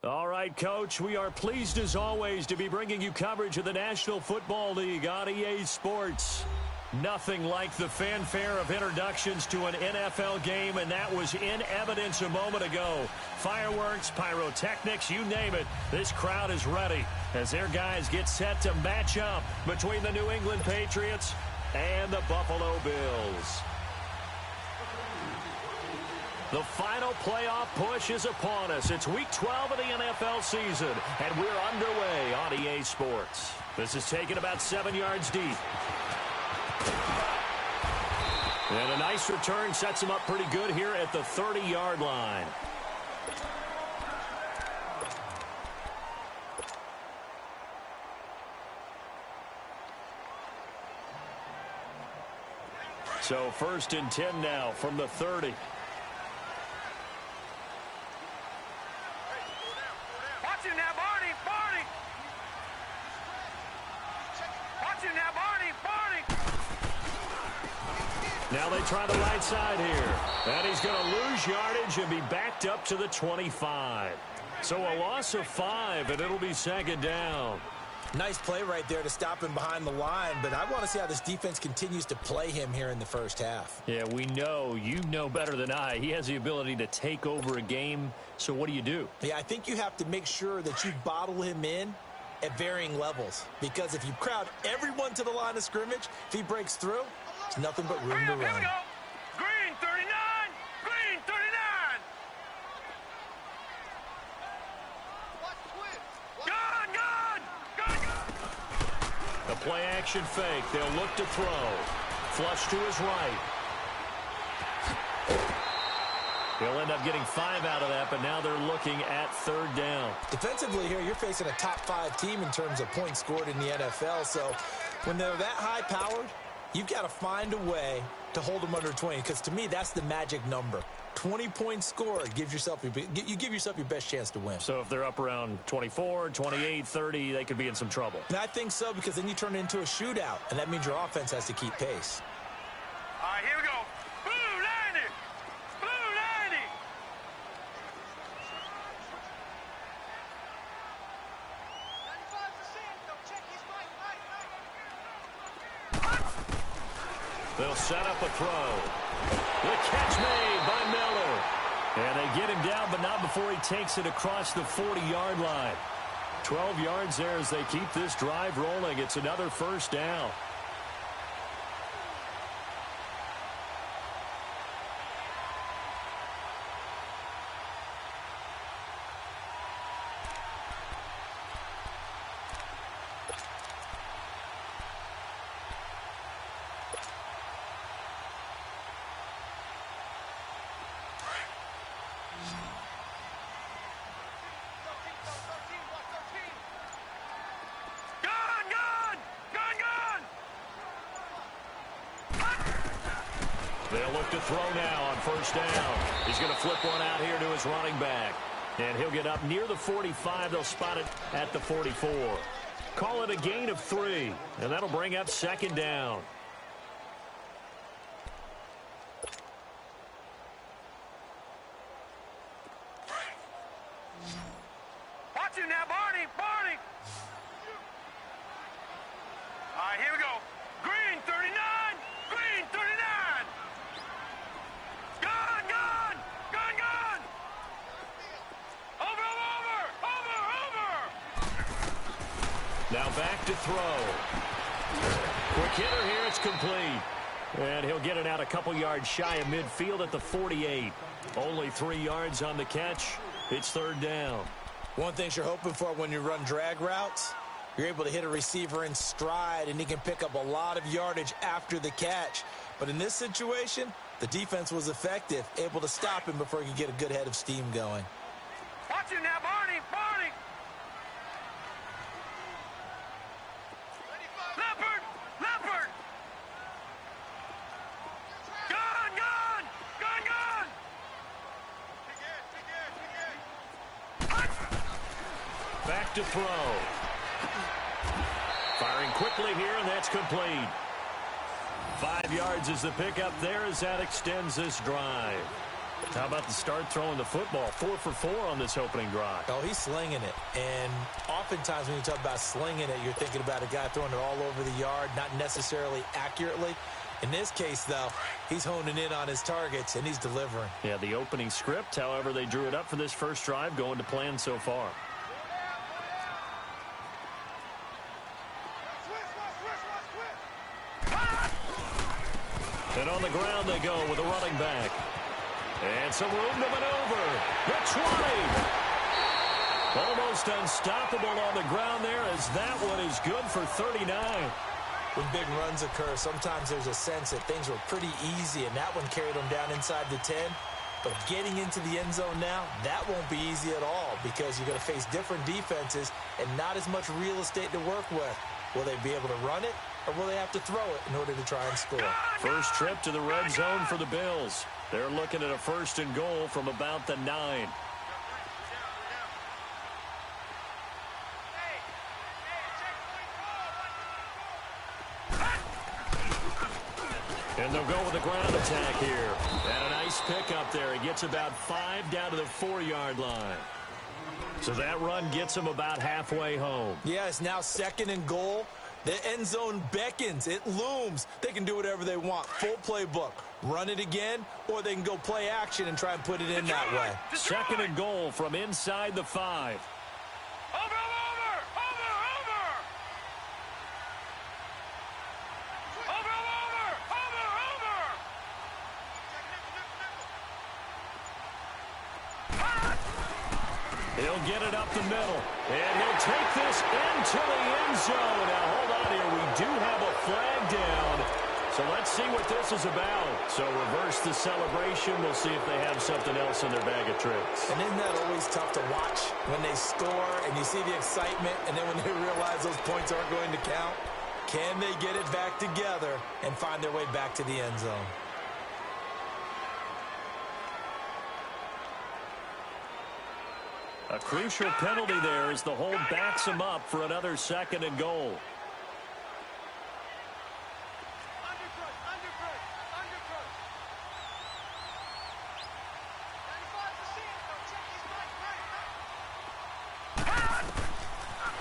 All right, Coach, we are pleased as always to be bringing you coverage of the National Football League on EA Sports. Nothing like the fanfare of introductions to an NFL game, and that was in evidence a moment ago. Fireworks, pyrotechnics, you name it. This crowd is ready as their guys get set to match up between the New England Patriots and the Buffalo Bills. The final playoff push is upon us. It's Week 12 of the NFL season, and we're underway on EA Sports. This is taken about 7 yards deep. And a nice return sets him up pretty good here at the 30-yard line. So 1st and 10 now from the 30. Now they try the right side here. And he's going to lose yardage and be backed up to the 25. So a loss of 5, and it'll be 2nd down. Nice play right there to stop him behind the line, but I want to see how this defense continues to play him here in the first half. Yeah, we know. You know better than I. He has the ability to take over a game, so what do? Yeah, I think you have to make sure that you bottle him in at varying levels, because if you crowd everyone to the line of scrimmage, if he breaks through, there's nothing but room to run. Here we go. Green 39. Green 39. Gun. The play action fake. They'll look to throw. Flush to his right. He'll end up getting 5 out of that, but now they're looking at 3rd down. Defensively here, you're facing a top 5 team in terms of points scored in the NFL, so when they're that high-powered, you've got to find a way to hold them under 20, because to me, that's the magic number. 20 points scored, you give yourself your best chance to win. So if they're up around 24, 28, 30, they could be in some trouble. And I think so, because then you turn it into a shootout, and that means your offense has to keep pace. All right, here we go. Blue 90. Blue 90. They'll set up a throw. The catch made by Miller. And they get him down, but not before he takes it across the 40-yard line. 12 yards there as they keep this drive rolling. It's another 1st down. They'll look to throw now on 1st down. He's going to flip one out here to his running back. And he'll get up near the 45. They'll spot it at the 44. Call it a gain of 3. And that'll bring up 2nd down. Watch him now, Barney. Barney. All right, here we go. Green 39. Green 39. Gun. Over. Now back to throw. Quick hitter here. It's complete. And he'll get it out a couple yards shy of midfield at the 48. Only 3 yards on the catch. It's 3rd down. One thing you're hoping for when you run drag routes, you're able to hit a receiver in stride, and he can pick up a lot of yardage after the catch. But in this situation, the defense was effective, able to stop him before he could get a good head of steam going. Watch him now, Barney. Leopard. Gun. Back to throw. Firing quickly here, and that's complete. 5 yards is the pickup there as that extends this drive. How about the start throwing the football? 4 for 4 on this opening drive. Oh, he's slinging it. And oftentimes when you talk about slinging it, you're thinking about a guy throwing it all over the yard, not necessarily accurately. In this case, though, he's honing in on his targets, and he's delivering. Yeah, the opening script, however they drew it up for this first drive, going to plan so far. And on the ground they go with a running back. And some room to maneuver. The 20. Almost unstoppable on the ground there, as that one is good for 39. When big runs occur, sometimes there's a sense that things were pretty easy, and that one carried them down inside the 10. But getting into the end zone now, that won't be easy at all, because you're going to face different defenses and not as much real estate to work with. Will they be able to run it, or will they have to throw it in order to try and score? First trip to the red zone for the Bills. They're looking at a 1st and goal from about the 9. And they'll go with the ground attack here. And a nice pickup there. He gets about 5 down to the 4-yard line. So that run gets him about halfway home. Yeah, it's now 2nd and goal. The end zone beckons. It looms. They can do whatever they want. Full playbook. Run it again, or they can go play action and try and put it in that way. 2nd and goal from inside the 5. Over! He'll get it up the middle, and he'll take this into the end zone. Now, hold on here. We do have a flag down, so let's see what this is about. So reverse the celebration. We'll see if they have something else in their bag of tricks. And isn't that always tough to watch when they score and you see the excitement, and then when they realize those points aren't going to count? Can they get it back together and find their way back to the end zone? A crucial penalty there as the hold backs him up for another 2nd and goal.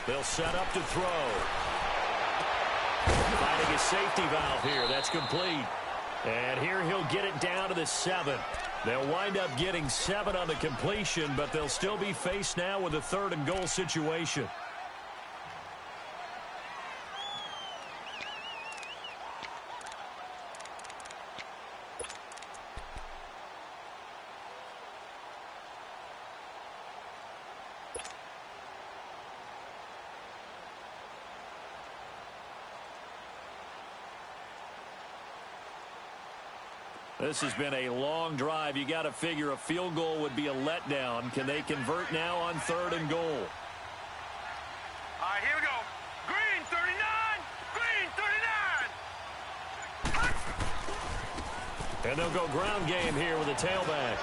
They'll set up to throw. Finding a safety valve here. That's complete. And here he'll get it down to the 7. They'll wind up getting 7 on the completion, but they'll still be faced now with a 3rd and goal situation. This has been a long drive. You got to figure a field goal would be a letdown. Can they convert now on 3rd and goal? All right, here we go. Green 39. Green 39. And they'll go ground game here with a tailback.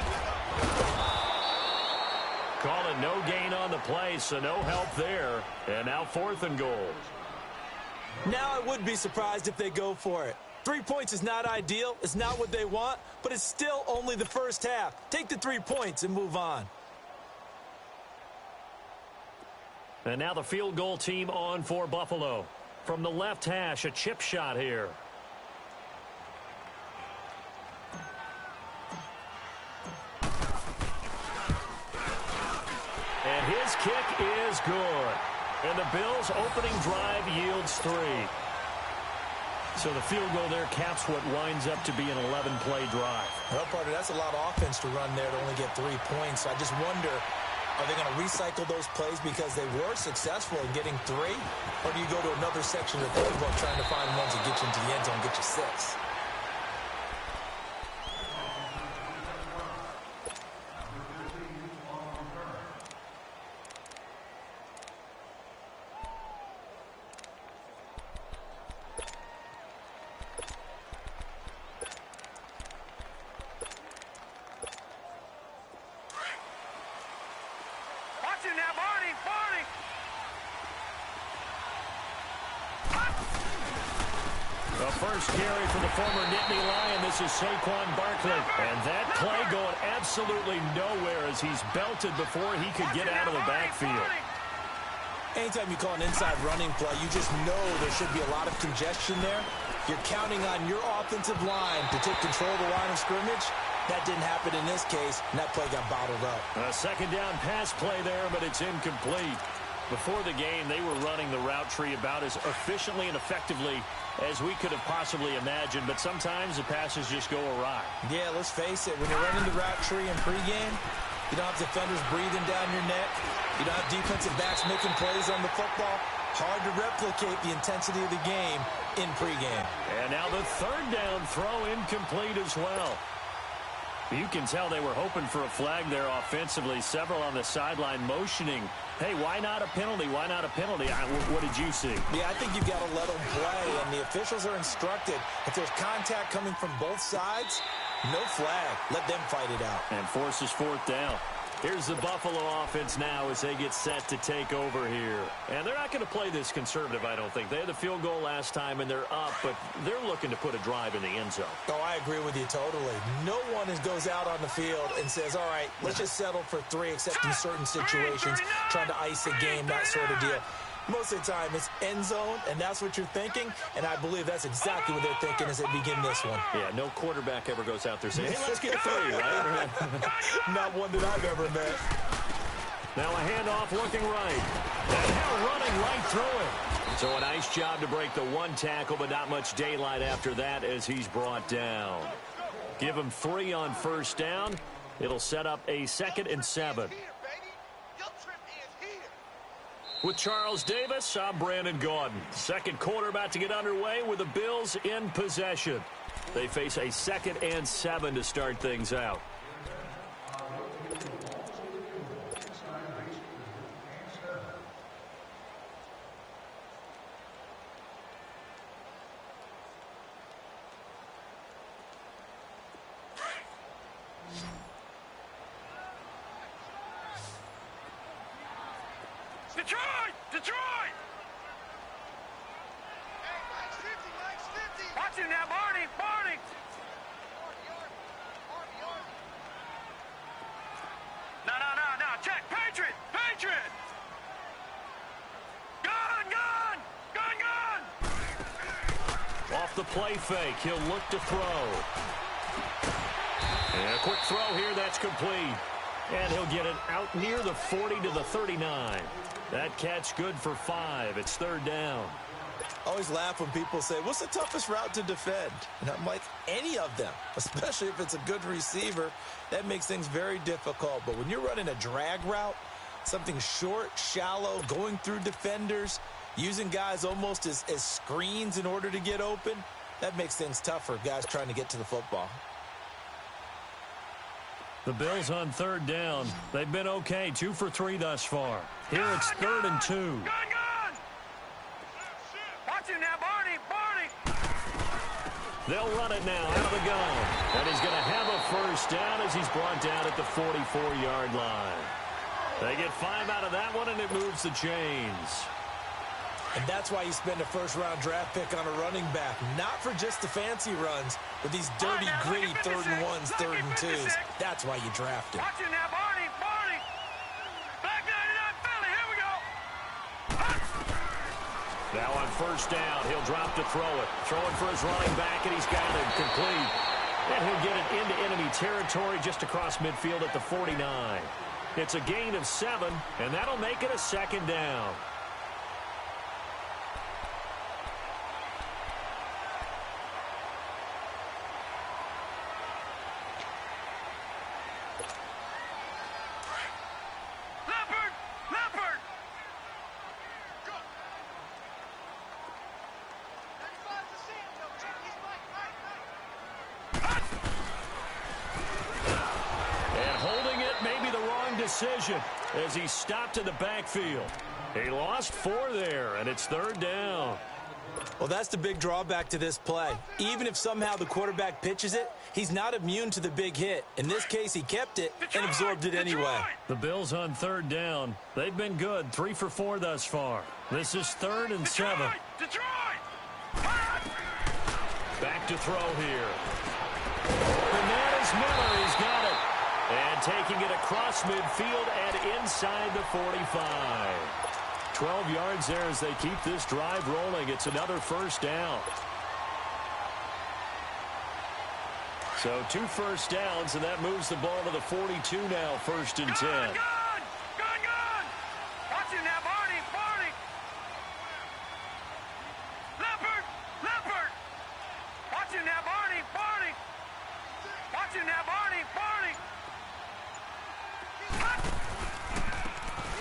Calling no gain on the play, so no help there. And now 4th and goal. Now I would be surprised if they go for it. 3 points is not ideal. It's not what they want, but it's still only the first half. Take the 3 points and move on. And now the field goal team on for Buffalo. From the left hash, a chip shot here. And his kick is good. And the Bills' opening drive yields 3. So the field goal there caps what winds up to be an 11-play drive. Well, partner, that's a lot of offense to run there to only get 3 points. So I just wonder, are they going to recycle those plays because they were successful in getting 3? Or do you go to another section of the playbook trying to find ones that get you into the end zone and get you 6? first carry for the former Nittany Lion. This is Saquon Barkley. And that play going absolutely nowhere as he's belted before he could get out of the backfield. Anytime you call an inside running play, you just know there should be a lot of congestion there. You're counting on your offensive line to take control of the line of scrimmage. That didn't happen in this case, and that play got bottled up. A second down pass play there, but it's incomplete. Before the game, they were running the route tree about as efficiently and effectively as we could have possibly imagined, but sometimes the passes just go awry. Yeah, let's face it, when you're running the route tree in pregame, you don't have defenders breathing down your neck. You don't have defensive backs making plays on the football. Hard to replicate the intensity of the game in pregame. And now the third down throw incomplete as well. You can tell they were hoping for a flag there offensively. Several on the sideline motioning, hey, why not a penalty? Why not a penalty? What did you see? Yeah, I think you've got to let them play, and the officials are instructed. If there's contact coming from both sides, no flag. Let them fight it out. And forces fourth down. Here's the Buffalo offense now as they get set to take over here. And they're not going to play this conservative, I don't think. They had the field goal last time, and they're up, but they're looking to put a drive in the end zone. Oh, I agree with you totally. No one goes out on the field and says, all right, let's just settle for 3, except in certain situations, trying to ice a game, that sort of deal. Most of the time, it's end zone, and that's what you're thinking, and I believe that's exactly what they're thinking as they begin this one. Yeah, no quarterback ever goes out there saying, hey, let's get 3, right? Not one that I've ever met. Now a handoff looking right. And now running right through it. So a nice job to break the one tackle, but not much daylight after that as he's brought down. Give him 3 on first down. It'll set up a 2nd and 7. With Charles Davis, I'm Brandon Gaudin. Second quarter about to get underway with the Bills in possession. They face a 2nd and 7 to start things out. Detroit! Detroit! Hey, Mike's 50. Watch him now, Barney! No. Check. Patriot! Gun! Off the play fake, he'll look to throw. And a quick throw here, that's complete. And he'll get it out near the 40 to the 39. That catch good for 5. It's 3rd down. I always laugh when people say, what's the toughest route to defend? And I'm like, any of them, especially if it's a good receiver. That makes things very difficult. But when you're running a drag route, something short, shallow, going through defenders, using guys almost as screens in order to get open, that makes things tougher, guys trying to get to the football. The Bills on 3rd down. They've been okay, 2 for 3 thus far. Here it's 3rd and 2. Gun! Watch him now, Barney! They'll run it now out of the gun. And he's going to have a first down as he's brought down at the 44-yard line. They get 5 out of that one, and it moves the chains. And that's why you spend a first-round draft pick on a running back. Not for just the fancy runs, but these dirty, gritty 3rd and 1s, 3rd and 2s. That's why you draft him. Watch him now, Barney! Back 99 Philly, here we go! Now on first down, he'll drop to throw it. Throwing for his running back, and he's got it complete. And he'll get it into enemy territory just across midfield at the 49. It's a gain of 7, and that'll make it a 2nd down. Leopard! And holding it may be the wrong decision as he stopped in the backfield. He lost 4 there, and it's 3rd down. Well, that's the big drawback to this play. Even if somehow the quarterback pitches it, he's not immune to the big hit. In this case, he kept it and absorbed it anyway. The Bills on 3rd down. They've been good, 3 for 4 thus far. This is 3rd and 7. Detroit! look to throw here. Bananas Miller, he's got it. And taking it across midfield and inside the 45. 12 yards there as they keep this drive rolling. It's another first down. So 2 first downs, and that moves the ball to the 42 now, 1st and 10. Good! Watch it now, Barney! Leopard! Watch it now, Barney! Watch it now, Barney!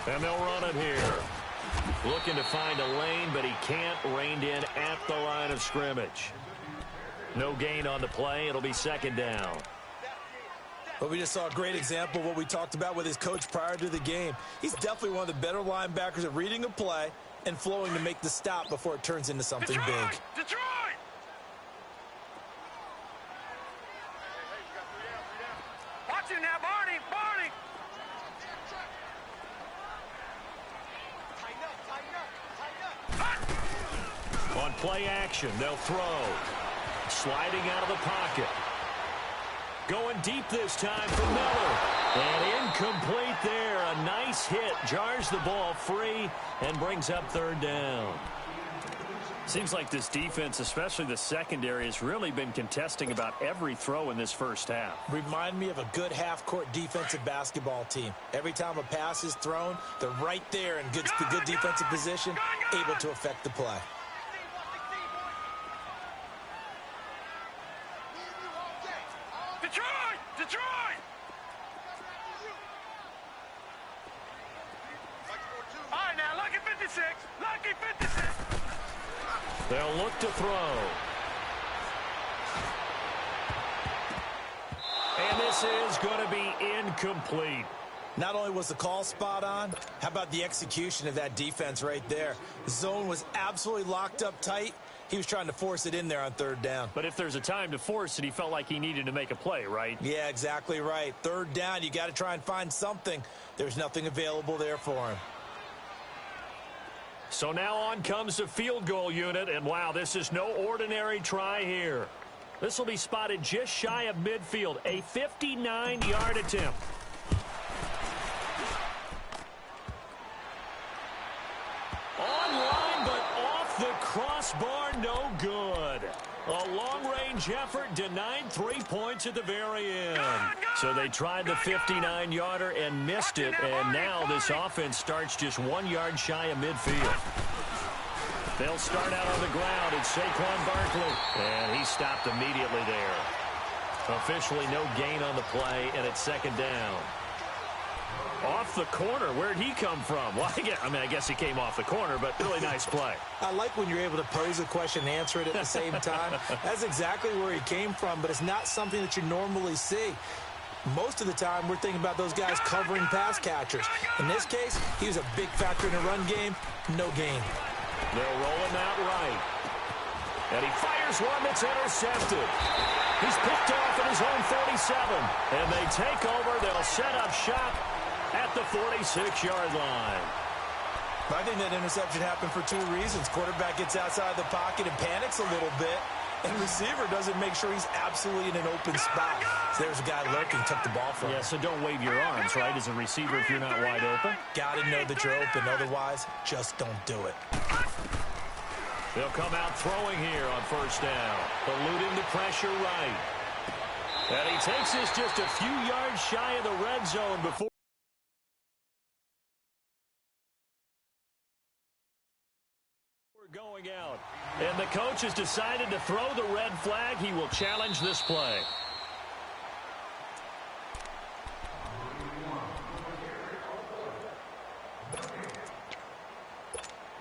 And they'll run it here. Looking to find a lane, but he can't. Reined in at the line of scrimmage. No gain on the play. It'll be 2nd down. But we just saw a great example of what we talked about with his coach prior to the game. He's definitely one of the better linebackers at reading a play and flowing to make the stop before it turns into something big. Detroit! Watch it now, Barney! On play action, they'll throw. Sliding out of the pocket. Going deep this time for Miller. And incomplete there. A nice hit. Jars the ball free and brings up 3rd down. Seems like this defense, especially the secondary, has really been contesting about every throw in this first half. Remind me of a good half-court defensive basketball team. Every time a pass is thrown, they're right there in good defensive position, able to affect the play. Detroit! All right, now, lucky 56. They'll look to throw. And this is going to be incomplete. Not only was the call spot on, how about the execution of that defense right there? The zone was absolutely locked up tight. He was trying to force it in there on 3rd down. But if there's a time to force it, he felt like he needed to make a play, right? Yeah, exactly right. 3rd down, you got to try and find something. There's nothing available there for him. So now on comes the field goal unit, and wow, this is no ordinary try here. This will be spotted just shy of midfield, a 59-yard attempt. Online, but off the crossbar, no good. A long-range effort denied 3 points at the very end. So they tried the 59-yarder and missed it, and now this offense starts just 1 yard shy of midfield. They'll start out on the ground. It's Saquon Barkley, and he stopped immediately there. Officially no gain on the play, and it's 2nd down. Off the corner. Where'd he come from? Well, I guess he came off the corner, but really nice play. I like when you're able to pose a question and answer it at the same time. That's exactly where he came from, but it's not something that you normally see. Most of the time, we're thinking about those guys covering pass catchers. In this case, he was a big factor in the run game. No gain. They'll roll him out right. And he fires one that's intercepted. He's picked off at his own 47. And they take over. They'll set up shop at the 46-yard line. I think that interception happened for 2 reasons. Quarterback gets outside the pocket and panics a little bit. And receiver doesn't make sure he's absolutely in an open spot. So there's a guy lurking, took the ball from him. Yeah, so don't wave your arms, right, as a receiver if you're not wide open. Got to know that you're open. Otherwise, just don't do it. They'll come out throwing here on 1st down. Eluding the pressure right. And he takes this just a few yards shy of the red zone before going out. And the coach has decided to throw the red flag. He will challenge this play.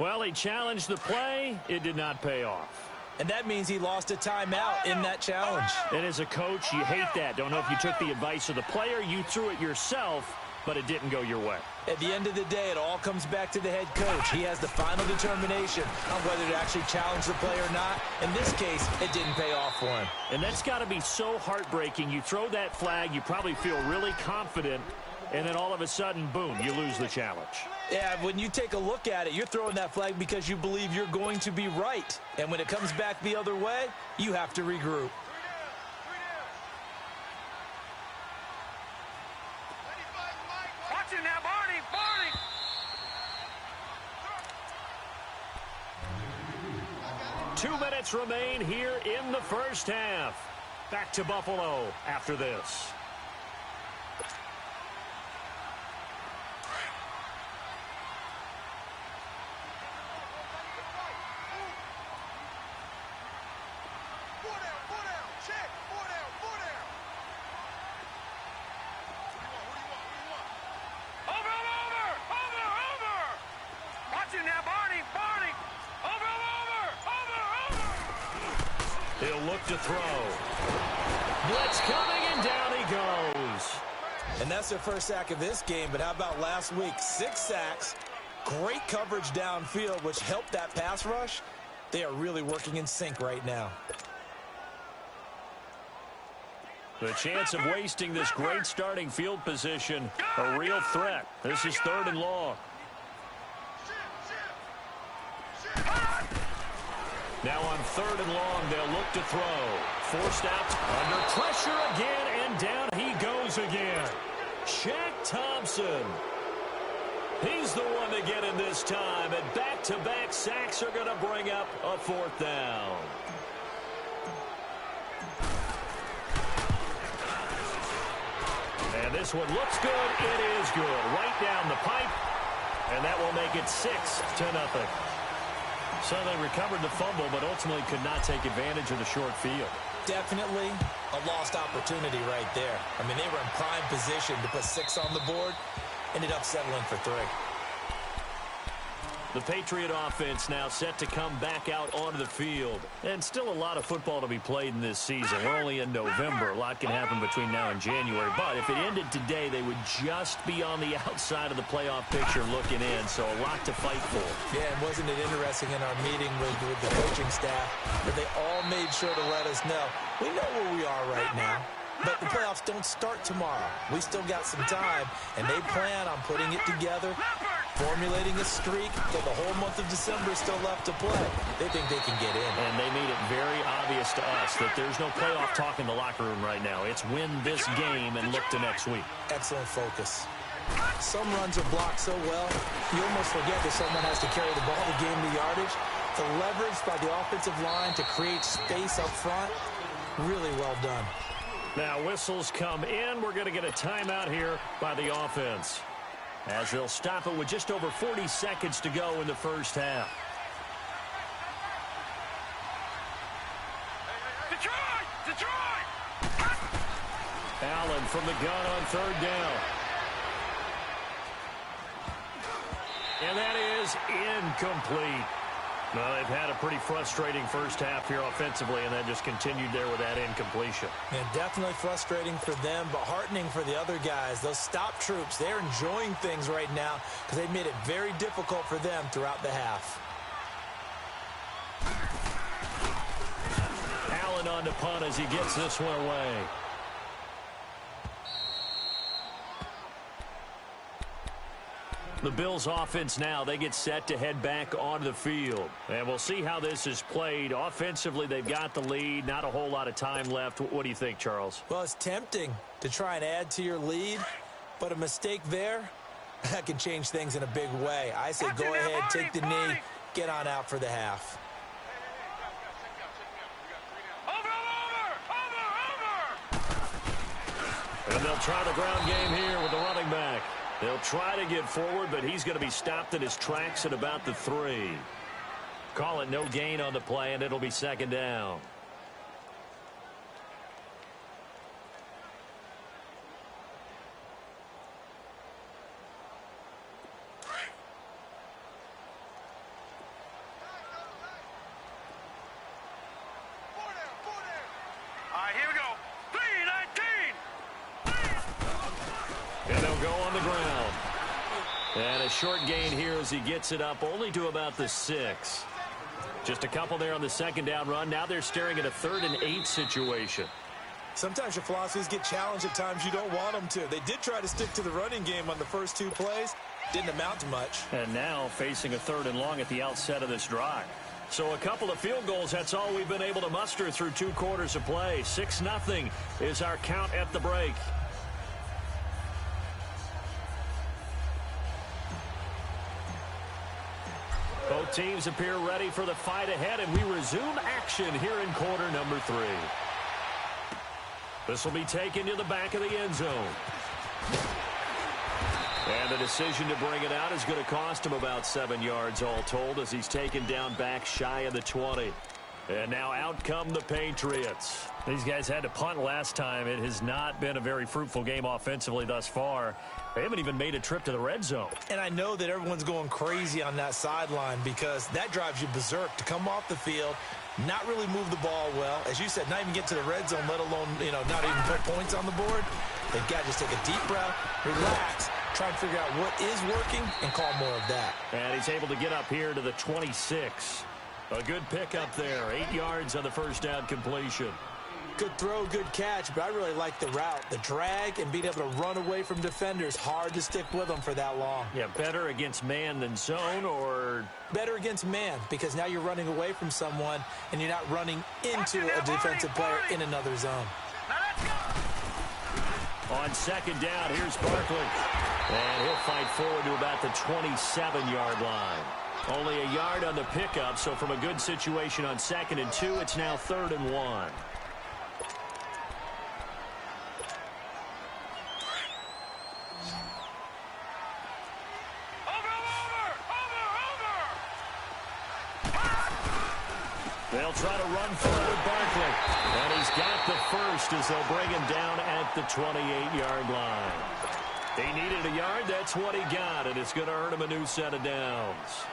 Well, he challenged the play. It did not pay off. And that means he lost a timeout in that challenge. And as a coach, you hate that. Don't know if you took the advice of the player, you threw it yourself, but it didn't go your way. At the end of the day, it all comes back to the head coach. He has the final determination on whether to actually challenge the play or not. In this case, it didn't pay off for him. And that's got to be so heartbreaking. You throw that flag, you probably feel really confident, and then all of a sudden, boom, you lose the challenge. Yeah, when you take a look at it, you're throwing that flag because you believe you're going to be right. And when it comes back the other way, you have to regroup. Watching now, Barney, Barney. 2 minutes remain here in the first half. Back to Buffalo after this. He'll look to throw. Blitz coming, and down he goes. And that's their first sack of this game, but how about last week? 6 sacks, great coverage downfield, which helped that pass rush. They are really working in sync right now. The chance of wasting this great starting field position, a real threat. This is 3rd and long. Now on 3rd and long, they'll look to throw. Forced out, under pressure again, and down he goes again. Shaq Thompson. He's the one to get in this time, and back-to-back sacks are going to bring up a 4th down. And this one looks good. It is good. Right down the pipe, and that will make it 6-0. So they recovered the fumble, but ultimately could not take advantage of the short field. Definitely a lost opportunity right there. I mean, they were in prime position to put 6 on the board, ended up settling for 3. The Patriot offense now set to come back out onto the field. And still a lot of football to be played in this season. We're only in November. A lot can happen between now and January. But if it ended today, they would just be on the outside of the playoff picture looking in. So a lot to fight for. Yeah, and wasn't it interesting in our meeting with the coaching staff that they all made sure to let us know, we know where we are right now. But the playoffs don't start tomorrow. We still got some time, and they plan on putting it together, formulating a streak, but the whole month of December is still left to play. They think they can get in. And they made it very obvious to us that there's no playoff talk in the locker room right now. It's win this game and look to next week. Excellent focus. Some runs are blocked so well, you almost forget that someone has to carry the ball to gain the yardage. The leverage by the offensive line to create space up front, really well done. Now whistles come in. We're going to get a timeout here by the offense, as they'll stop it with just over 40 seconds to go in the first half. Detroit! Allen from the gun on 3rd down. And that is incomplete. Well, they've had a pretty frustrating first half here offensively, and then just continued there with that incompletion. And definitely frustrating for them, but heartening for the other guys. Those stop troops, they're enjoying things right now because they made it very difficult for them throughout the half. Allen on the punt as he gets this one away. The Bills offense now, they get set to head back onto the field. And we'll see how this is played. Offensively, they've got the lead. Not a whole lot of time left. What do you think, Charles? Well, it's tempting to try and add to your lead, but a mistake there, that can change things in a big way. I say go ahead, take the knee, get on out for the half. And they'll try the ground game here with the running back. They'll try to get forward, but he's going to be stopped in his tracks at about the 3. Call it no gain on the play, and it'll be 2nd down. All right, here we go. 3-19. And they'll go on the ground. And a short gain here as he gets it up only to about the 6. Just a couple there on the 2nd down run. Now they're staring at a 3rd and 8 situation. Sometimes your philosophies get challenged at times you don't want them to. They did try to stick to the running game on the first 2 plays. Didn't amount to much. And now facing a 3rd and long at the outset of this drive. So a couple of field goals, that's all we've been able to muster through 2 quarters of play. 6-0 is our count at the break. Both teams appear ready for the fight ahead, and we resume action here in quarter number 3. This will be taken to the back of the end zone. And the decision to bring it out is going to cost him about 7 yards all told as he's taken down back shy of the 20. And now out come the Patriots. These guys had to punt last time. It has not been a very fruitful game offensively thus far. They haven't even made a trip to the red zone. And I know that everyone's going crazy on that sideline because that drives you berserk to come off the field, not really move the ball well. As you said, not even get to the red zone, let alone, not even put points on the board. They've got to just take a deep breath, relax, try and figure out what is working and call more of that. And he's able to get up here to the 26. A good pick up there. 8 yards on the first down completion. Good throw, good catch, but I really like the route. The drag and being able to run away from defenders. Hard to stick with them for that long. Yeah, better against man than zone, or? Better against man, because now you're running away from someone and you're not running into a defensive player in another zone. On second down, here's Barkley. And he'll fight forward to about the 27-yard line. Only a yard on the pickup, so from a good situation on 2nd and 2, it's now 3rd and 1. They'll try to run forward Barkley. And he's got the first as they'll bring him down at the 28-yard line. He needed a yard. That's what he got, and it's going to earn him a new set of downs.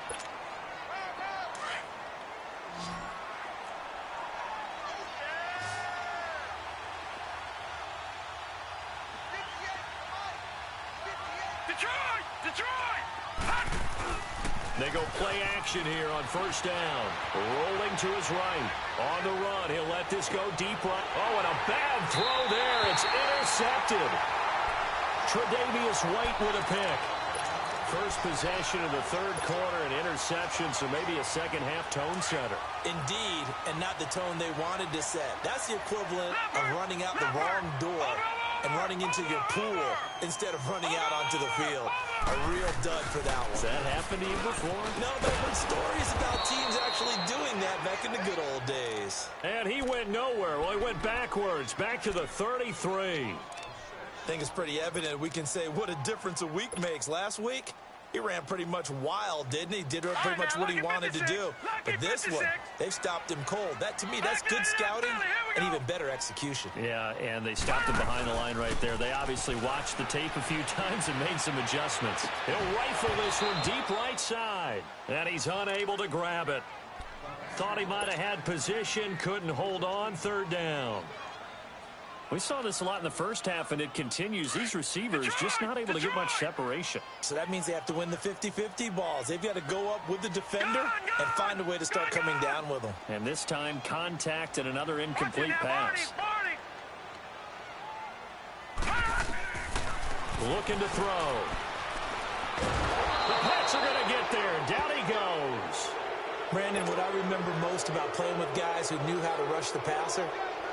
They go play action here on first down. Rolling to his right. On the run, he'll let this go deep right. Oh, and a bad throw there. It's intercepted. Tre'Davious White with a pick. First possession of the 3rd quarter, an interception, so maybe a second-half tone setter. Indeed, and not the tone they wanted to set. That's the equivalent of running out the wrong door and running into your pool instead of running out onto the field. A real dud for that one. Has that happened to you before? No, but I've heard stories about teams actually doing that back in the good old days. And he went nowhere. Well, he went backwards, back to the 33. I think it's pretty evident we can say what a difference a week makes. Last week, he ran pretty much wild, didn't he? Did pretty much what he wanted to do. But this one, they've stopped him cold. That, to me, that's good scouting and even better execution. Yeah, and they stopped him behind the line right there. They obviously watched the tape a few times and made some adjustments. He'll rifle this one deep right side. And he's unable to grab it. Thought he might have had position, couldn't hold on, 3rd down. We saw this a lot in the first half, and it continues. These receivers just not able to get much separation. So that means they have to win the 50-50 balls. They've got to go up with the defender and find a way to start coming down with them. And this time, contact and another incomplete pass. Looking to throw. The Pats are going to get there. Down he goes. Brandon, what I remember most about playing with guys who knew how to rush the passer,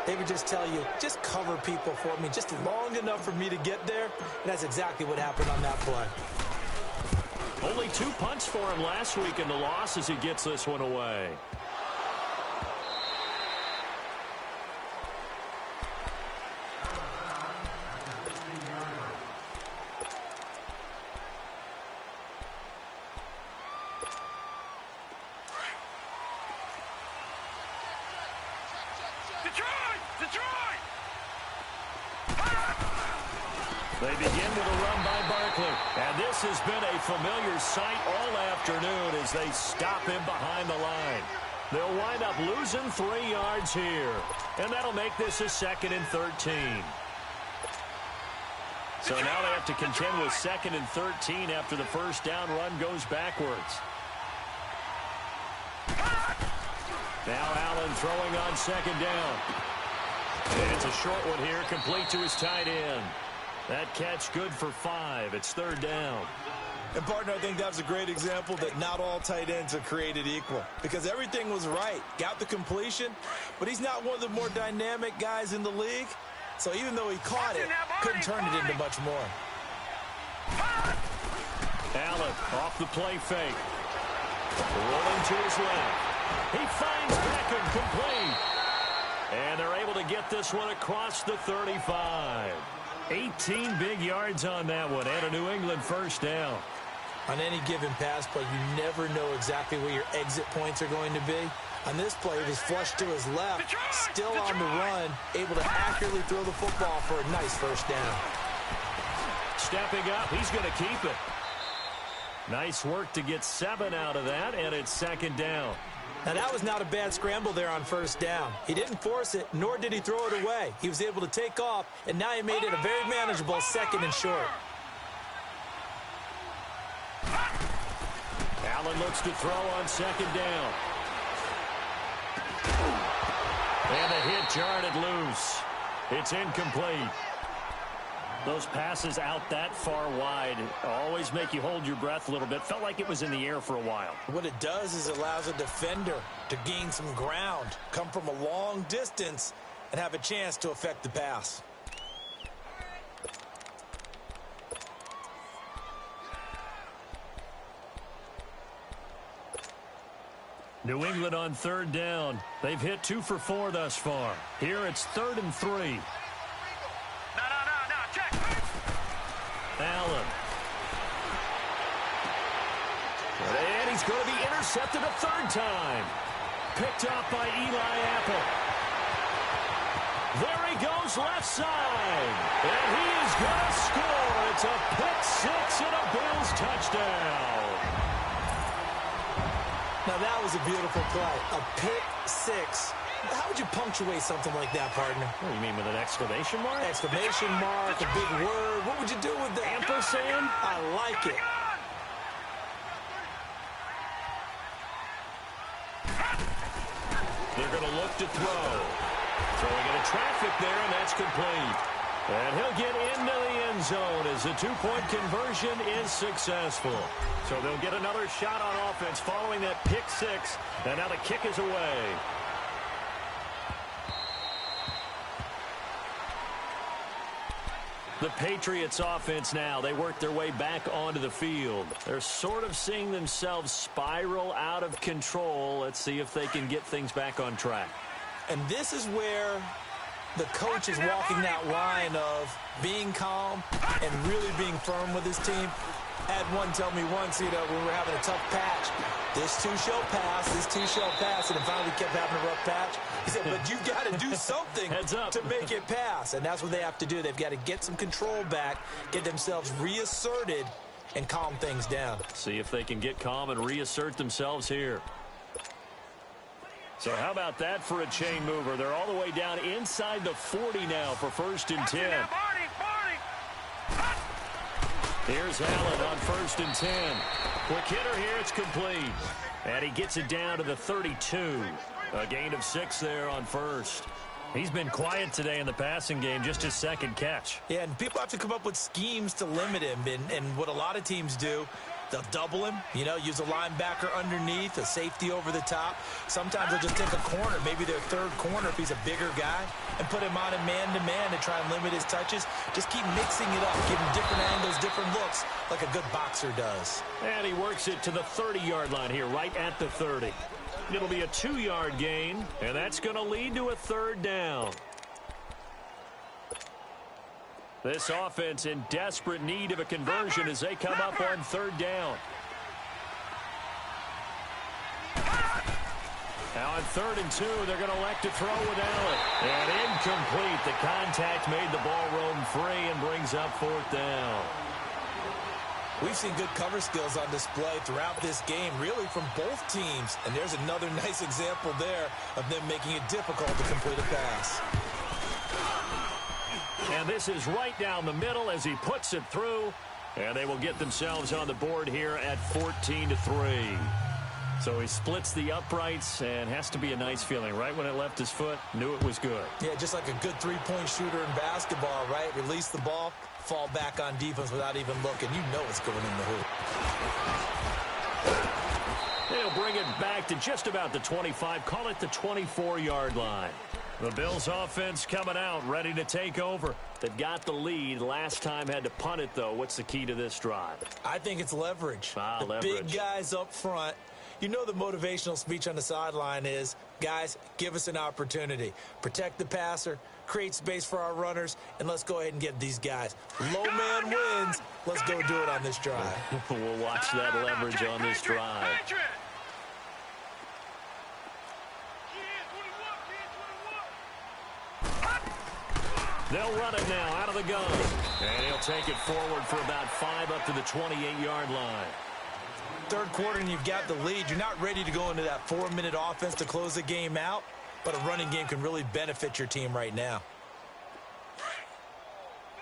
they would just tell you, just cover people for me just long enough for me to get there. And that's exactly what happened on that play. Only 2 punts for him last week in the loss as he gets this one away. They begin with a run by Barkley. And this has been a familiar sight all afternoon as they stop him behind the line. They'll wind up losing 3 yards here. And that'll make this a 2nd and 13. So now they have to contend with 2nd and 13 after the first down run goes backwards. Now Allen throwing on 2nd down. And it's a short one here, complete to his tight end. That catch good for 5. It's third down. And, partner, I think that was a great example that not all tight ends are created equal because everything was right. Got the completion, but he's not one of the more dynamic guys in the league. So even though he caught it, couldn't turn it into much more. Allen off the play fake. Rolling to his left. He finds Beckham complete. And they're able to get this one across the 35. 18 big yards on that one and a New England first down. On any given pass play, you never know exactly where your exit points are going to be. On this play, it was flushed to his left, still on the run, able to accurately throw the football for a nice first down. Stepping up, he's going to keep it. Nice work to get 7 out of that, and it's second down. Now, that was not a bad scramble there on first down. He didn't force it, nor did he throw it away. He was able to take off, and now he made it a very manageable second and short. Allen looks to throw on second down. And the hit jarred it loose. It's incomplete. Those passes out that far wide always make you hold your breath a little bit. Felt like it was in the air for a while. What it does is it allows a defender to gain some ground, come from a long distance, and have a chance to affect the pass. New England on third down. They've hit 2 for 4 thus far. Here it's 3rd and 3. Check. Allen. And he's going to be intercepted a third time. Picked up by Eli Apple. There he goes left side. And he is going to score. It's a pick 6 and a Bills touchdown. Now, that was a beautiful play. A pick 6. How would you punctuate something like that, partner? What do you mean, with an exclamation mark? Exclamation mark, a big word. What would you do with that? Ampersand? I like it. They're going to look to throw. Throwing into traffic there, and that's complete. And he'll get into the end zone as the 2-point conversion is successful. So they'll get another shot on offense following that pick 6. And now the kick is away. The Patriots offense now, they work their way back onto the field. They're sort of seeing themselves spiral out of control. Let's see if they can get things back on track. And this is where the coach is walking that line of being calm and really being firm with his team. Had one tell me once, when we were having a tough patch, this too shall pass, this too shall pass, and it finally kept having a rough patch. He said, but you've got to do something to make it pass, and that's what they have to do. They've got to get some control back, get themselves reasserted, and calm things down. See if they can get calm and reassert themselves here. So how about that for a chain mover? They're all the way down inside the 40 now for 1st and 10. Here's Allen on 1st and 10. Quick hitter here, it's complete. And he gets it down to the 32. A gain of 6 there on 1st. He's been quiet today in the passing game, just his 2nd catch. Yeah, and people have to come up with schemes to limit him. And what a lot of teams do, they'll double him, use a linebacker underneath, a safety over the top. Sometimes they'll just take a corner, maybe their 3rd corner if he's a bigger guy, and put him on a man-to-man to try and limit his touches. Just keep mixing it up, give him different angles, different looks, like a good boxer does. And he works it to the 30-yard line here, right at the 30. It'll be a 2-yard gain, and that's going to lead to a 3rd down. This offense in desperate need of a conversion as they come up on 3rd down. Now on 3rd and 2, they're going to elect to throw with Allen. And incomplete. The contact made the ball roam free and brings up 4th down. We've seen good cover skills on display throughout this game, really from both teams. And there's another nice example there of them making it difficult to complete a pass. And this is right down the middle as he puts it through. And they will get themselves on the board here at 14-3. So he splits the uprights, and has to be a nice feeling. Right when it left his foot, knew it was good. Yeah, just like a good three-point shooter in basketball, right? Release the ball, fall back on defense without even looking. You know it's going in the hoop. They'll bring it back to just about the 25. Call it the 24-yard line. The Bills offense coming out, ready to take over. They've got the lead. Last time had to punt it, though. What's the key to this drive? I think it's leverage. Leverage. Big guys up front. You know the motivational speech on the sideline is, guys, give us an opportunity. Protect the passer, create space for our runners, and let's go ahead and get these guys. Low man wins. Let's go do it on this drive. We'll watch that leverage on this drive. They'll run it now out of the gun. And he'll take it forward for about 5 up to the 28-yard line. Third quarter and you've got the lead. You're not ready to go into that 4-minute offense to close the game out, but a running game can really benefit your team right now.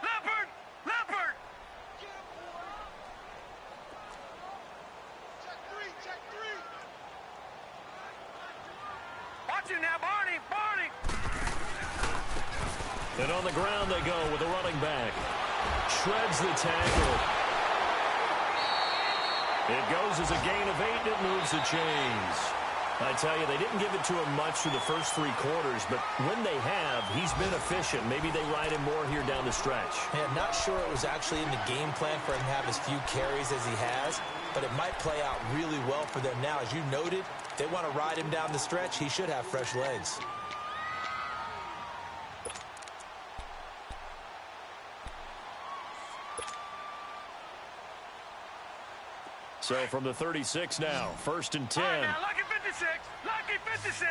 Leopard! Leopard! Check three! Watch it now, Barney! Barney! And on the ground they go with the running back. Shreds the tackle. It goes as a gain of 8, and it moves the chains. I tell you, they didn't give it to him much through the first 3 quarters, but when they have, he's been efficient. Maybe they ride him more here down the stretch. Yeah, not sure it was actually in the game plan for him to have as few carries as he has, but it might play out really well for them now. As you noted, they want to ride him down the stretch. He should have fresh legs. So from the 36 now, 1st and 10. All right, now, lucky 56! Lucky 56!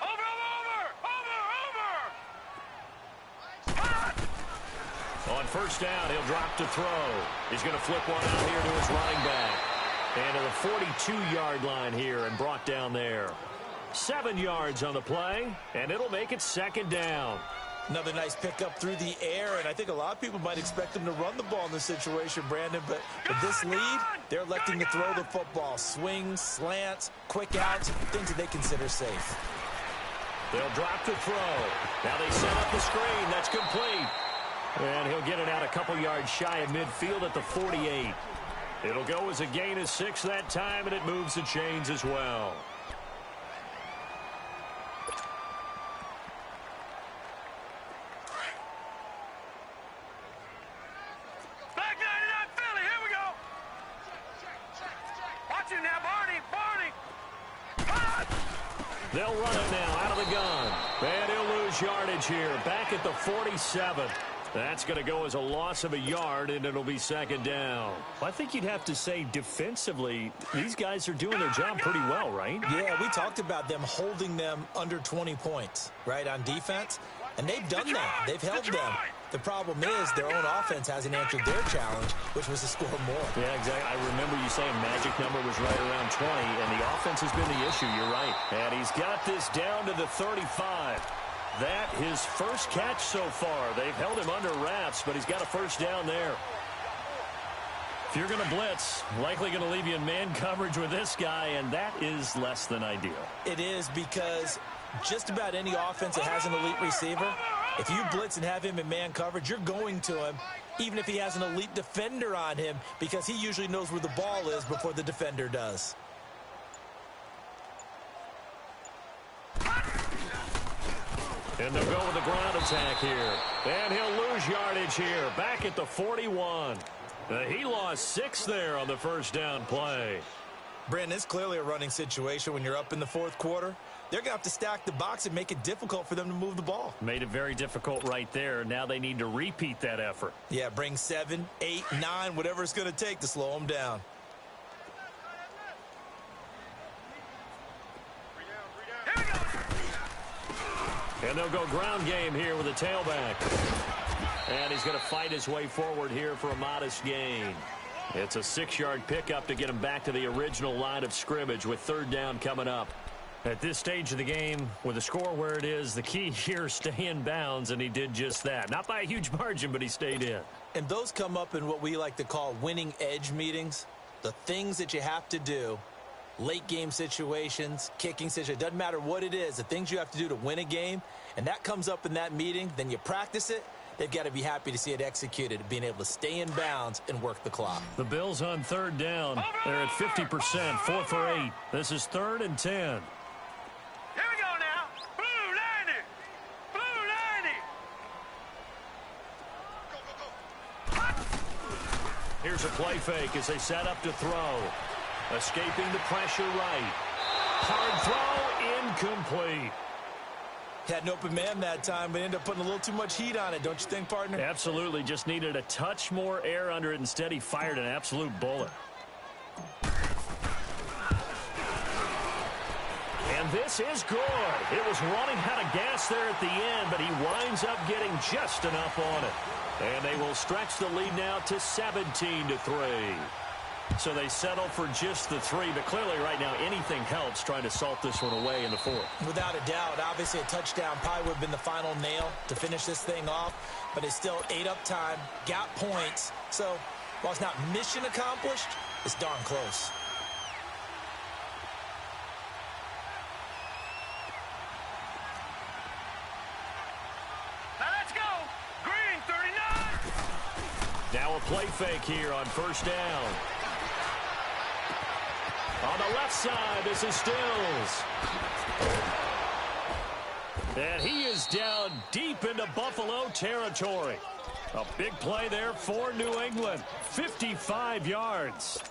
Over! On 1st down, he'll drop to throw. He's going to flip one out here to his running back. And to the 42-yard line here and brought down there. 7 yards on the play, and it'll make it 2nd down. Another nice pickup through the air, and I think a lot of people might expect them to run the ball in this situation, Brandon, but with this lead, they're electing to throw the football. Swings, slants, quick outs, things that they consider safe. They'll drop to throw. Now they set up the screen. That's complete. And he'll get it out a couple yards shy of midfield at the 48. It'll go as a gain of 6 that time, and it moves the chains as well. They'll run it now out of the gun. And he'll lose yardage here. Back at the 47. That's going to go as a loss of a yard, and it'll be 2nd down. I think you'd have to say defensively, these guys are doing their job pretty well, right? Yeah, we talked about them holding them under 20 points, right, on defense. And they've done that. They've held them. The problem is their own offense hasn't answered their challenge, which was to score more. Yeah, exactly. I remember you saying magic number was right around 20, and the offense has been the issue. You're right. And he's got this down to the 35. That his first catch so far. They've held him under wraps, but he's got a 1st down there. If you're going to blitz, likely going to leave you in man coverage with this guy, and that is less than ideal. It is, because just about any offense that has an elite receiver, if you blitz and have him in man coverage, you're going to him, even if he has an elite defender on him, because he usually knows where the ball is before the defender does. And they'll go with the ground attack here. And he'll lose yardage here. Back at the 41. He lost 6 there on the 1st down play. Brandon, it's clearly a running situation when you're up in the 4th quarter. They're going to have to stack the box and make it difficult for them to move the ball. Made it very difficult right there. Now they need to repeat that effort. Yeah, bring 7, 8, 9, whatever it's going to take to slow them down. And they'll go ground game here with a tailback. And he's going to fight his way forward here for a modest gain. It's a 6-yard pickup to get him back to the original line of scrimmage with 3rd down coming up. At this stage of the game, with the score where it is, the key here is stay in bounds, and he did just that. Not by a huge margin, but he stayed in. And those come up in what we like to call winning edge meetings. the things that you have to do, late game situations, kicking situations, doesn't matter what it is, the things you have to do to win a game, and that comes up in that meeting, then you practice it, they've got to be happy to see it executed, being able to stay in bounds and work the clock. The Bills on third down. They're at 50%, 4 for 8. This is 3rd and 10. Here we go now. Blue 90. Blue 90. Here's a play fake as they set up to throw. Escaping the pressure right. Hard throw, incomplete. Had an open man that time, but ended up putting a little too much heat on it, don't you think, partner? Absolutely. Just needed a touch more air under it. Instead, he fired an absolute bullet. And this is good. It was running out of gas there at the end, but he winds up getting just enough on it. And they will stretch the lead now to 17-3. So they settle for just the 3, but clearly right now anything helps trying to salt this one away in the 4th. Without a doubt, obviously a touchdown probably would have been the final nail to finish this thing off, but it's still ate up time, got points. So while it's not mission accomplished, it's darn close. Now let's go. Green 39. Now a play fake here on 1st down. On the left side, this is Stills. And he is down deep into Buffalo territory. A big play there for New England. 55 yards.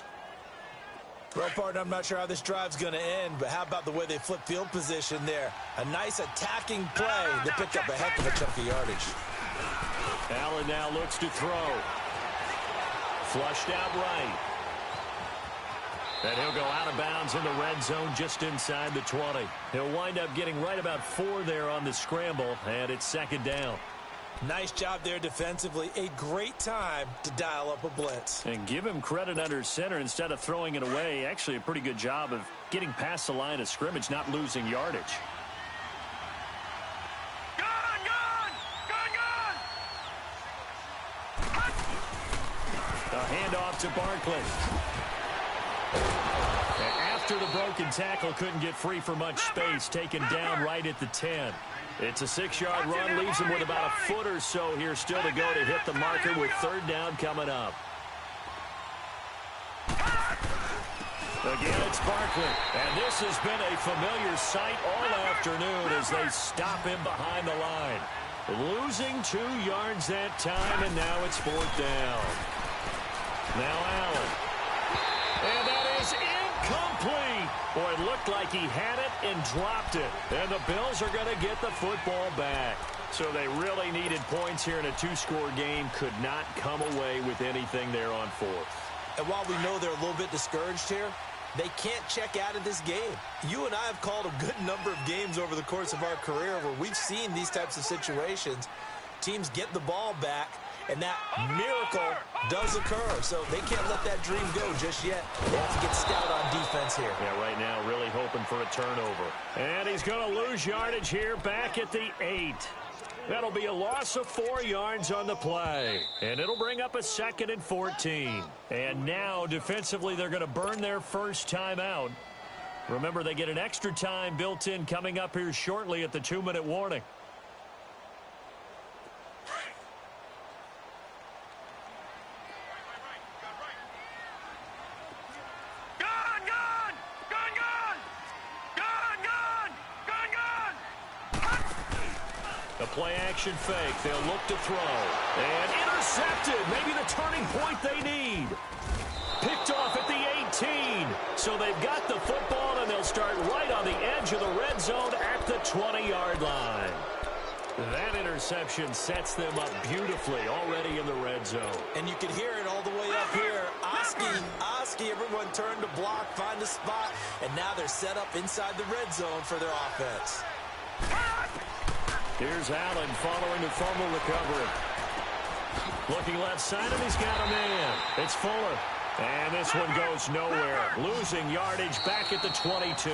Well, partner, I'm not sure how this drive's going to end, but how about the way they flip field position there? A nice attacking play. They picked up a heck of a chunk of yardage. Allen now looks to throw. Flushed out right. And he'll go out of bounds in the red zone just inside the 20. He'll wind up getting right about 4 there on the scramble, and it's 2nd down. Nice job there defensively. A great time to dial up a blitz. And give him credit under center instead of throwing it away. Actually a pretty good job of getting past the line of scrimmage, not losing yardage. Gun, gun, gun, gun. A handoff to Barkley. And after the broken tackle, couldn't get free for much space. Taken down right at the 10. It's a 6-yard run, leaves him with about a foot or so here still to go to hit the marker with 3rd down coming up. Again, it's Barkley. And this has been a familiar sight all afternoon as they stop him behind the line. Losing 2 yards that time, and now it's 4th down. Now Allen. And that is incomplete. Boy, it looked like he had it and dropped it. And the Bills are going to get the football back. So they really needed points here in a 2-score game. Could not come away with anything there on 4th. And while we know they're a little bit discouraged here, they can't check out of this game. You and I have called a good number of games over the course of our career where we've seen these types of situations. Teams get the ball back, and that miracle does occur. So they can't let that dream go just yet. They have to get stout on defense here. Yeah, right now really hoping for a turnover. And he's going to lose yardage here back at the 8. That'll be a loss of 4 yards on the play. And it'll bring up a 2nd and 14. And now defensively they're going to burn their first timeout. Remember, they get an extra time built in coming up here shortly at the 2-minute warning. Play-action fake. They'll look to throw. And intercepted. Maybe the turning point they need. Picked off at the 18. So they've got the football, and they'll start right on the edge of the red zone at the 20-yard line. That interception sets them up beautifully already in the red zone. And you can hear it all the way up here. Oski, everyone turned to block, find a spot, and now they're set up inside the red zone for their offense. Here's Allen following the fumble recovery. Looking left side, and he's got a man. It's Fuller. And this one goes nowhere. Losing yardage back at the 22.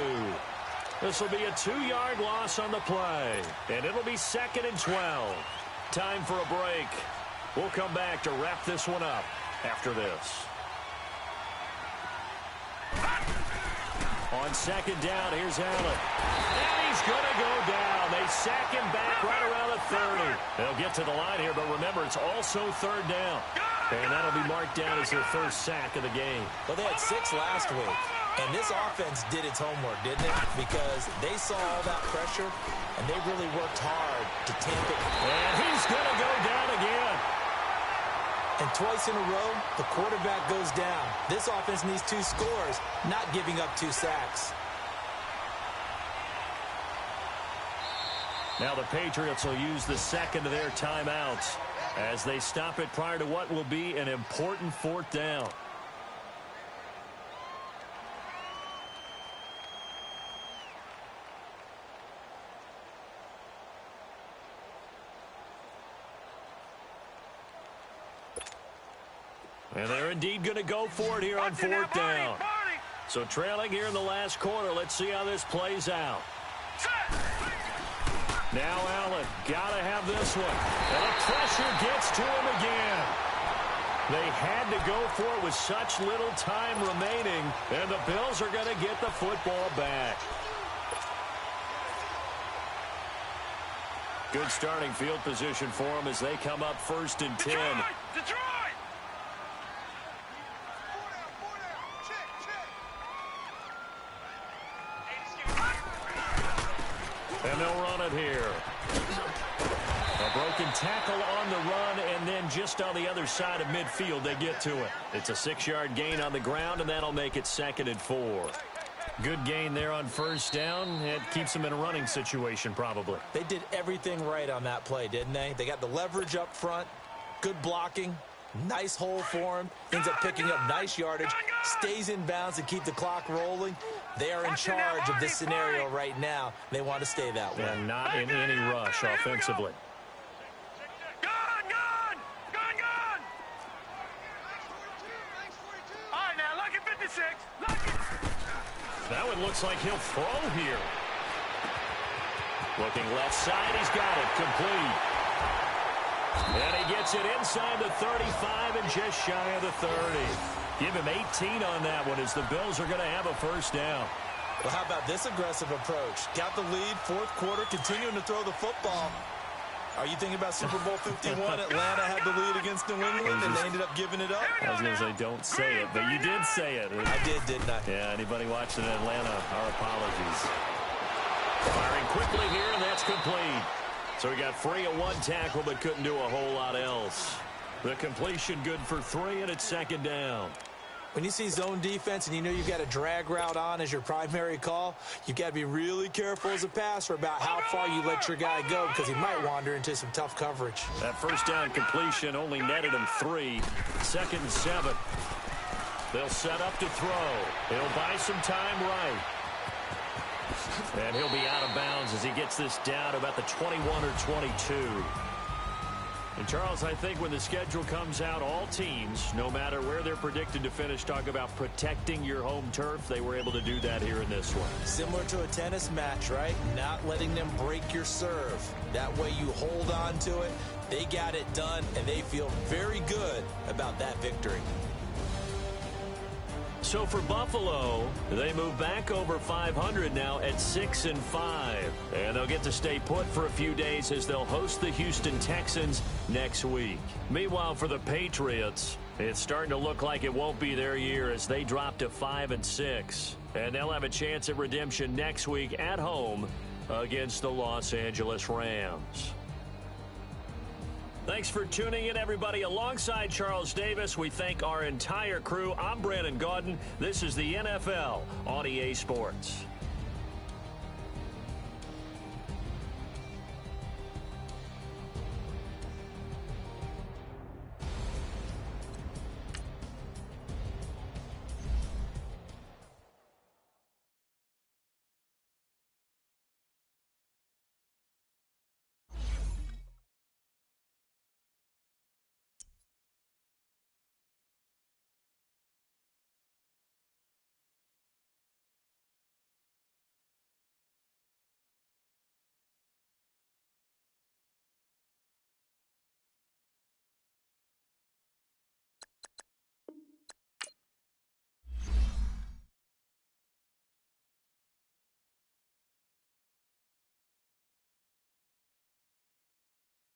This will be a 2-yard loss on the play. And it'll be 2nd and 12. Time for a break. We'll come back to wrap this one up after this. On second down, here's Allen. And he's going to go down. They sack him back right around the 30. They'll get to the line here, but remember, it's also third down. And that'll be marked down as their first sack of the game. Well, they had 6 last week. And this offense did its homework, didn't it? Because they saw all that pressure, and they really worked hard to tamp it. And he's going to go down again. And twice in a row, the quarterback goes down. This offense needs 2 scores, not giving up 2 sacks. Now the Patriots will use the second of their timeouts as they stop it prior to what will be an important 4th down. And they're indeed going to go for it here on 4th down. So trailing here in the last quarter. Let's see how this plays out. Now Allen, got to have this one. And the pressure gets to him again. They had to go for it with such little time remaining, and the Bills are going to get the football back. Good starting field position for them as they come up 1st and 10. Detroit! And they'll run it here. A broken tackle on the run, and then just on the other side of midfield, they get to it. It's a 6-yard gain on the ground, and that'll make it 2nd and 4. Good gain there on 1st down. It keeps them in a running situation, probably. They did everything right on that play, didn't they? They got the leverage up front, good blocking, nice hole for him, ends up picking up nice yardage, stays in bounds to keep the clock rolling. They are in charge of this scenario right now. They want to stay that way. And not in any rush offensively. Gun! All right, now, lucky 56. Lucky. That one looks like he'll throw here. Looking left side, he's got it. Complete. And he gets it inside the 35 and just shy of the 30. Give him 18 on that one as the Bills are going to have a 1st down. Well, how about this aggressive approach? Got the lead, 4th quarter, continuing to throw the football. Are you thinking about Super Bowl 51? Atlanta had the lead against New England, and they ended up giving it up. I was going to say, don't say it, but you did say it. I did, didn't I? Yeah, anybody watching in Atlanta, our apologies. Firing quickly here, and that's complete. So he got free of 1 tackle, but couldn't do a whole lot else. The completion good for 3, and it's 2nd down. When you see zone defense and you know you've got a drag route on as your primary call, you've got to be really careful as a passer about how far you let your guy go because he might wander into some tough coverage. That 1st down completion only netted him 3. 2nd and 7. They'll set up to throw. He'll buy some time right. And he'll be out of bounds as he gets this down about the 21 or 22. And, Charles, I think when the schedule comes out, all teams, no matter where they're predicted to finish, talk about protecting your home turf. They were able to do that here in this one. Similar to a tennis match, right? Not letting them break your serve. That way you hold on to it. They got it done, and they feel very good about that victory. So for Buffalo, they move back over 500 now at 6-5. And they'll get to stay put for a few days as they'll host the Houston Texans next week. Meanwhile, for the Patriots, it's starting to look like it won't be their year as they drop to 5-6. And they'll have a chance at redemption next week at home against the Los Angeles Rams. Thanks for tuning in, everybody. Alongside Charles Davis, we thank our entire crew. I'm Brandon Gaudin. This is the NFL on EA Sports.